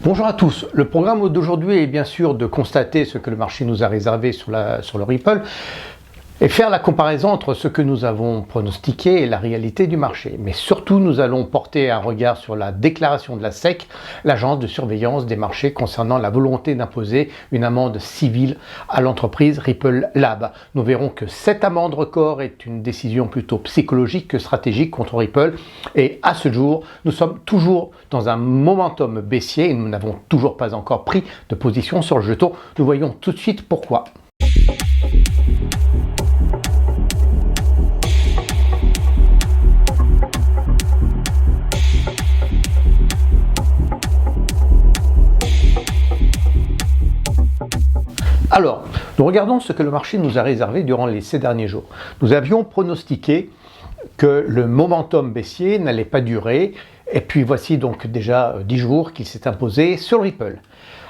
Bonjour à tous. Le programme d'aujourd'hui est bien sûr de constater ce que le marché nous a réservé sur le Ripple et faire la comparaison entre ce que nous avons pronostiqué et la réalité du marché. Mais surtout, nous allons porter un regard sur la déclaration de la SEC, l'agence de surveillance des marchés, concernant la volonté d'imposer une amende civile à l'entreprise Ripple Lab. Nous verrons que cette amende record est une décision plutôt psychologique que stratégique contre Ripple. Et à ce jour, nous sommes toujours dans un momentum baissier et nous n'avons toujours pas encore pris de position sur le jeton. Nous voyons tout de suite pourquoi. Alors, nous regardons ce que le marché nous a réservé durant ces derniers jours. Nous avions pronostiqué que le momentum baissier n'allait pas durer, et puis voici donc déjà 10 jours qu'il s'est imposé sur Ripple.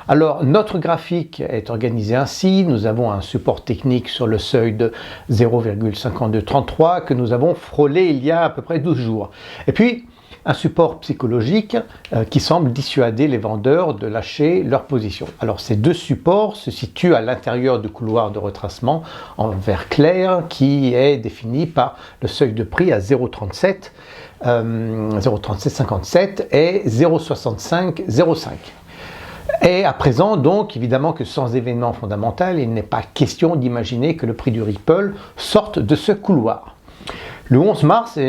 Alors, notre graphique est organisé ainsi. Nous avons un support technique sur le seuil de 0,5233 que nous avons frôlé il y a à peu près 12 jours. Et puis, un support psychologique qui semble dissuader les vendeurs de lâcher leur position. Alors ces deux supports se situent à l'intérieur du couloir de retracement en vert clair qui est défini par le seuil de prix à 0,3757 et 0,6505. Et à présent, donc, évidemment que sans événement fondamental, il n'est pas question d'imaginer que le prix du Ripple sorte de ce couloir. Le 11 mars,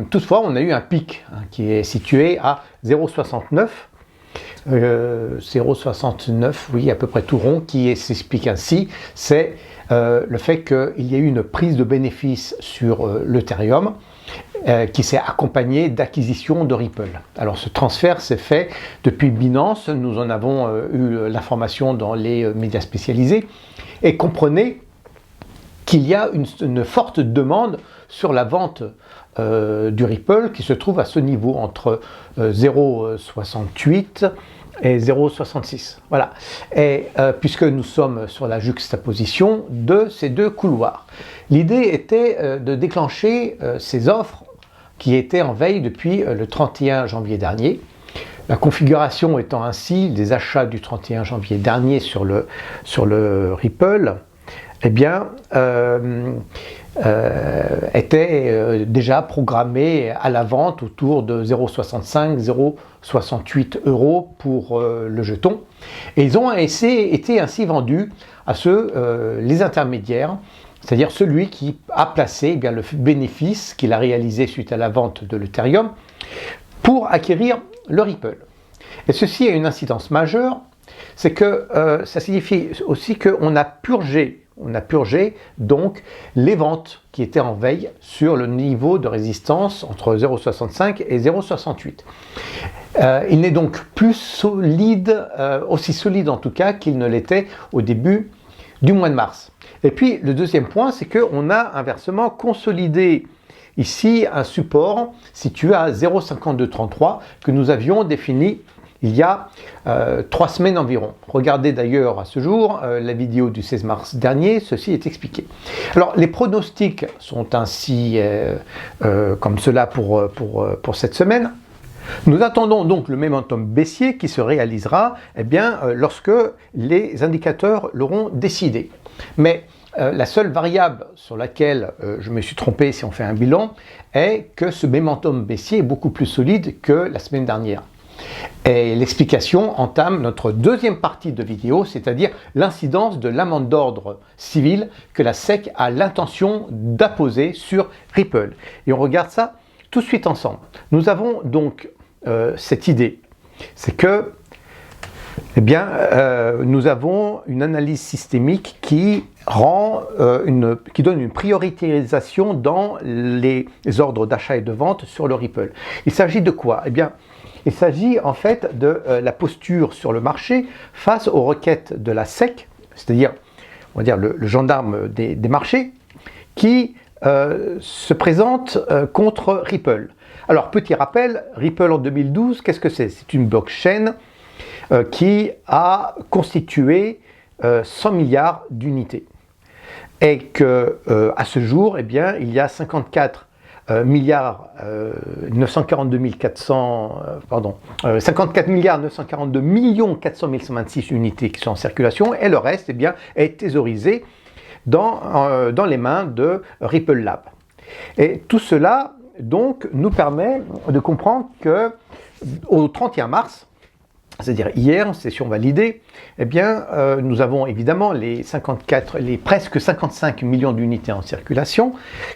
toutefois, on a eu un pic qui est situé à 0,69. 0,69, oui, à peu près tout rond, qui s'explique ainsi. C'est le fait qu'il y a eu une prise de bénéfice sur l'Ethereum qui s'est accompagnée d'acquisition de Ripple. Alors ce transfert s'est fait depuis Binance, nous en avons eu l'information dans les médias spécialisés, et comprenez qu'il y a une forte demande sur la vente du Ripple qui se trouve à ce niveau entre 0,68 et 0,66. Voilà. Et puisque nous sommes sur la juxtaposition de ces deux couloirs, l'idée était de déclencher ces offres qui étaient en veille depuis le 31 janvier dernier. La configuration étant ainsi, les achats du 31 janvier dernier sur le Ripple, eh bien, était déjà programmé à la vente autour de 0,65, 0,68 € pour le jeton. Et ils ont été ainsi vendus à les intermédiaires, c'est-à-dire celui qui a placé le bénéfice qu'il a réalisé suite à la vente de l'Ethereum pour acquérir le Ripple. Et ceci a une incidence majeure, c'est que ça signifie aussi qu'on a purgé donc les ventes qui étaient en veille sur le niveau de résistance entre 0,65 et 0,68. Il n'est donc plus solide, aussi solide en tout cas qu'il ne l'était au début du mois de mars. Et puis le deuxième point, c'est qu'on a inversement consolidé ici un support situé à 0,5233 que nous avions défini il y a 3 semaines environ. Regardez d'ailleurs à ce jour la vidéo du 16 mars dernier, ceci est expliqué. Alors les pronostics sont ainsi comme cela pour cette semaine. Nous attendons donc le momentum baissier qui se réalisera lorsque les indicateurs l'auront décidé. Mais la seule variable sur laquelle je me suis trompé si on fait un bilan est que ce momentum baissier est beaucoup plus solide que la semaine dernière. Et l'explication entame notre deuxième partie de vidéo, c'est-à-dire l'incidence de l'amende d'ordre civil que la SEC a l'intention d'apposer sur Ripple. Et on regarde ça tout de suite ensemble. Nous avons donc cette idée, c'est que nous avons une analyse systémique qui donne une prioritisation dans les ordres d'achat et de vente sur le Ripple. Il s'agit de quoi ? Il s'agit en fait de la posture sur le marché face aux requêtes de la SEC, c'est-à-dire on va dire le gendarme des marchés, qui se présente contre Ripple. Alors petit rappel, Ripple en 2012, qu'est-ce que c'est ? C'est une blockchain qui a constitué 100 milliards d'unités. Et qu'à ce jour, il y a 54 milliards 942 400, 54 milliards 942 millions 400 126 unités qui sont en circulation, et le reste, eh bien, est thésaurisé dans les mains de Ripple Lab. Et tout cela, donc, nous permet de comprendre que au 31 mars, c'est-à-dire hier, en session validée, eh bien, nous avons évidemment les presque 55 millions d'unités en circulation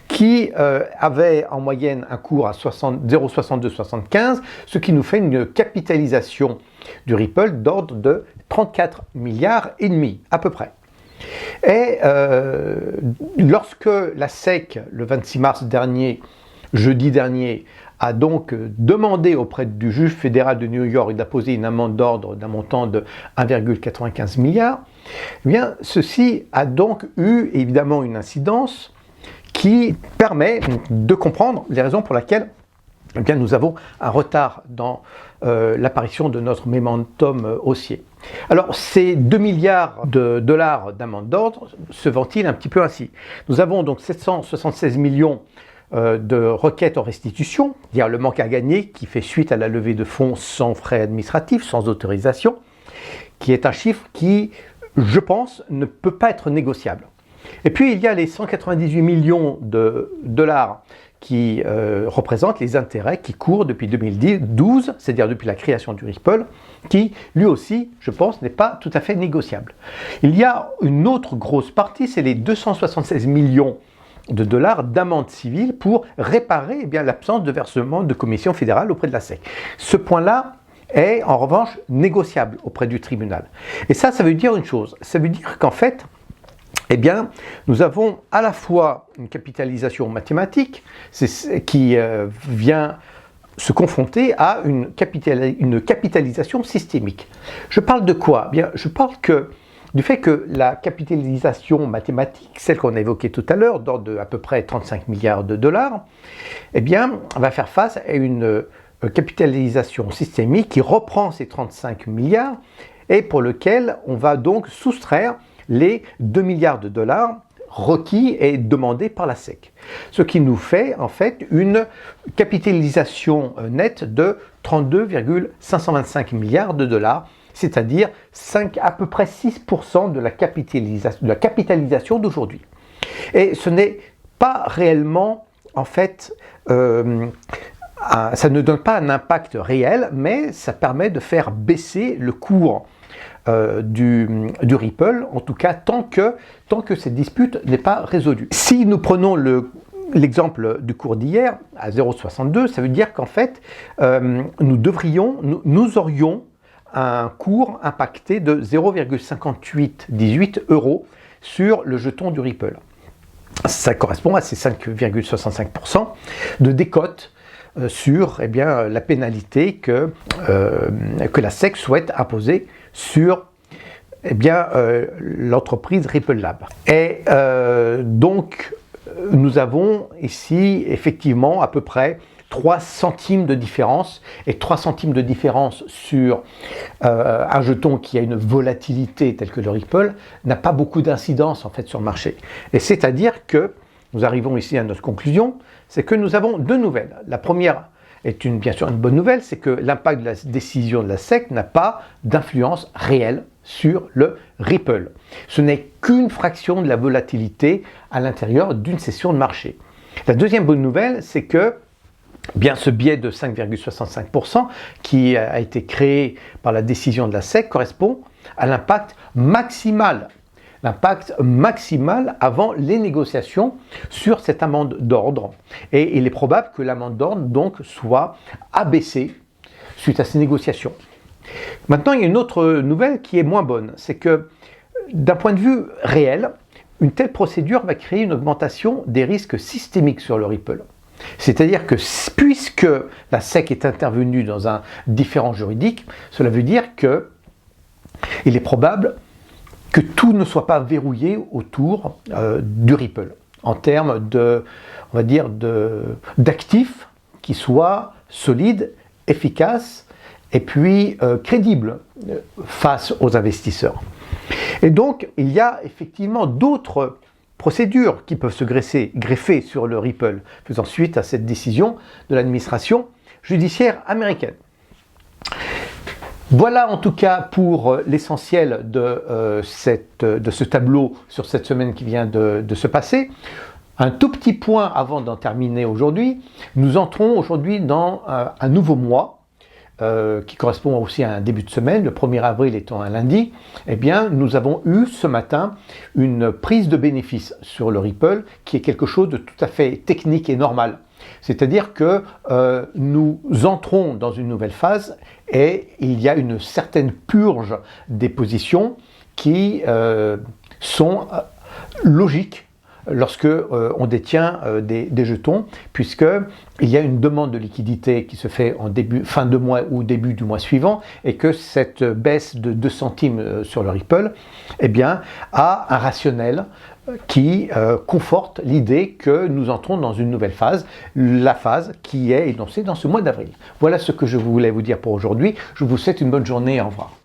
qui avaient en moyenne un cours à 0,6275, ce qui nous fait une capitalisation du Ripple d'ordre de 34 milliards et demi, à peu près. Et lorsque la SEC, le 26 mars dernier, jeudi dernier, a donc demandé auprès du juge fédéral de New York d'apposer une amende d'ordre d'un montant de 1,95 milliard, eh bien, ceci a donc eu évidemment une incidence qui permet de comprendre les raisons pour lesquelles eh bien, nous avons un retard dans l'apparition de notre momentum haussier. Alors, ces 2 milliards de dollars d'amende d'ordre se ventilent un petit peu ainsi. Nous avons donc 776 millions de requêtes en restitution, c'est-à-dire le manque à gagner qui fait suite à la levée de fonds sans frais administratifs, sans autorisation, qui est un chiffre qui, je pense, ne peut pas être négociable. Et puis il y a les 198 millions de dollars qui représentent les intérêts qui courent depuis 2012, c'est-à-dire depuis la création du Ripple, qui lui aussi, je pense, n'est pas tout à fait négociable. Il y a une autre grosse partie, c'est les 276 millions de dollars d'amende civile pour réparer l'absence de versement de commission fédérale auprès de la SEC. Ce point-là est en revanche négociable auprès du tribunal. Et ça veut dire une chose, ça veut dire qu'en fait, eh bien, nous avons à la fois une capitalisation mathématique qui vient se confronter à une capitalisation systémique. Je parle de quoi ? Bien, je parle du fait que la capitalisation mathématique, celle qu'on a évoquée tout à l'heure, d'ordre de à peu près 35 milliards de dollars, eh bien, va faire face à une capitalisation systémique qui reprend ces 35 milliards et pour lequel on va donc soustraire les 2 milliards de dollars requis et demandés par la SEC. Ce qui nous fait en fait une capitalisation nette de 32,525 milliards de dollars, c'est-à-dire à peu près 6% de la capitalisation d'aujourd'hui. Et ce n'est pas réellement, en fait, ça ne donne pas un impact réel, mais ça permet de faire baisser le cours du Ripple, en tout cas tant que cette dispute n'est pas résolue. Si nous prenons l'exemple du cours d'hier à 0,62, ça veut dire qu'en fait, nous aurions un cours impacté de 0,5818 € sur le jeton du Ripple. Ça correspond à ces 5,65% de décote sur la pénalité que la SEC souhaite imposer sur l'entreprise Ripple Lab. Et donc, nous avons ici effectivement à peu près 3 centimes de différence, et 3 centimes de différence sur un jeton qui a une volatilité telle que le Ripple n'a pas beaucoup d'incidence en fait sur le marché. Et c'est-à-dire que nous arrivons ici à notre conclusion, c'est que nous avons deux nouvelles. La première est bien sûr une bonne nouvelle, c'est que l'impact de la décision de la SEC n'a pas d'influence réelle sur le Ripple. Ce n'est qu'une fraction de la volatilité à l'intérieur d'une session de marché. La deuxième bonne nouvelle, c'est que ce biais de 5,65% qui a été créé par la décision de la SEC correspond à l'impact maximal avant les négociations sur cette amende d'ordre. Et il est probable que l'amende d'ordre donc soit abaissée suite à ces négociations. Maintenant, il y a une autre nouvelle qui est moins bonne, c'est que d'un point de vue réel, une telle procédure va créer une augmentation des risques systémiques sur le Ripple. C'est-à-dire que puisque la SEC est intervenue dans un différend juridique, cela veut dire qu'il est probable que tout ne soit pas verrouillé autour du Ripple, en termes d'actifs qui soient solides, efficaces et puis crédibles face aux investisseurs. Et donc, il y a effectivement d'autres procédures qui peuvent se greffer sur le Ripple, faisant suite à cette décision de l'administration judiciaire américaine. Voilà en tout cas pour l'essentiel de ce tableau sur cette semaine qui vient de se passer. Un tout petit point avant d'en terminer aujourd'hui, nous entrons aujourd'hui dans un nouveau mois qui correspond aussi à un début de semaine, le 1er avril étant un lundi. Eh bien, nous avons eu ce matin une prise de bénéfice sur le Ripple qui est quelque chose de tout à fait technique et normal. C'est-à-dire que nous entrons dans une nouvelle phase et il y a une certaine purge des positions qui sont logiques lorsque on détient des jetons, puisqu'il y a une demande de liquidité qui se fait en fin de mois ou début du mois suivant, et que cette baisse de 2 centimes sur le Ripple eh bien, a un rationnel qui conforte l'idée que nous entrons dans une nouvelle phase, la phase qui est énoncée dans ce mois d'avril. Voilà ce que je voulais vous dire pour aujourd'hui. Je vous souhaite une bonne journée. Au revoir.